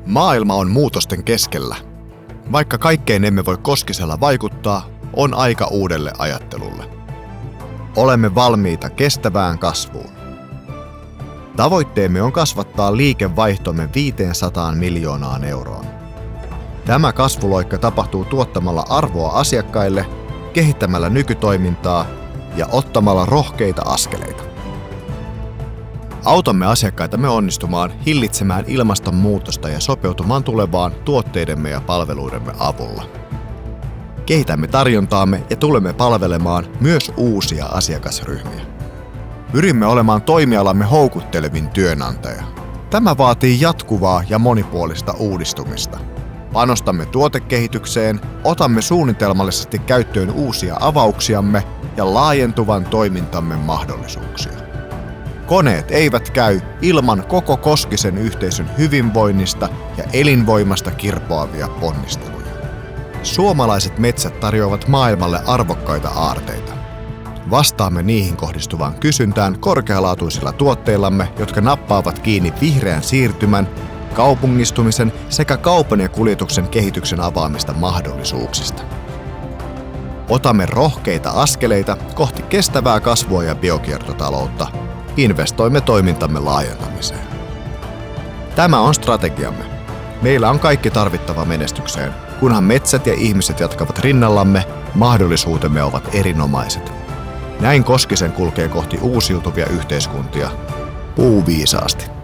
Maailma on muutosten keskellä. Vaikka kaikkeen emme voi Koskisella vaikuttaa, on aika uudelle ajattelulle. Olemme valmiita kestävään kasvuun. Tavoitteemme on kasvattaa liikevaihtomme 500 miljoonaan euroon. Tämä kasvuloikka tapahtuu tuottamalla arvoa asiakkaille, kehittämällä nykytoimintaa ja ottamalla rohkeita askeleita. Autamme asiakkaitamme onnistumaan hillitsemään ilmastonmuutosta ja sopeutumaan tulevaan tuotteidemme ja palveluidemme avulla. Kehitämme tarjontaamme ja tulemme palvelemaan myös uusia asiakasryhmiä. Pyrimme olemaan toimialamme houkuttelevin työnantaja. Tämä vaatii jatkuvaa ja monipuolista uudistumista. Panostamme tuotekehitykseen, otamme suunnitelmallisesti käyttöön uusia avauksiamme ja laajentuvan toimintamme mahdollisuuksia. Koneet eivät käy ilman koko Koskisen yhteisön hyvinvoinnista ja elinvoimasta kirpoavia ponnisteluja. Suomalaiset metsät tarjoavat maailmalle arvokkaita aarteita. Vastaamme niihin kohdistuvaan kysyntään korkealaatuisilla tuotteillamme, jotka nappaavat kiinni vihreän siirtymän, kaupungistumisen sekä kaupan ja kuljetuksen kehityksen avaamista mahdollisuuksista. Otamme rohkeita askeleita kohti kestävää kasvua ja biokiertotaloutta. Investoimme toimintamme laajentamiseen. Tämä on strategiamme. Meillä on kaikki tarvittava menestykseen. Kunhan metsät ja ihmiset jatkavat rinnallamme, mahdollisuutemme ovat erinomaiset. Näin Koskisen kulkee kohti uusiutuvia yhteiskuntia. Puuviisaasti.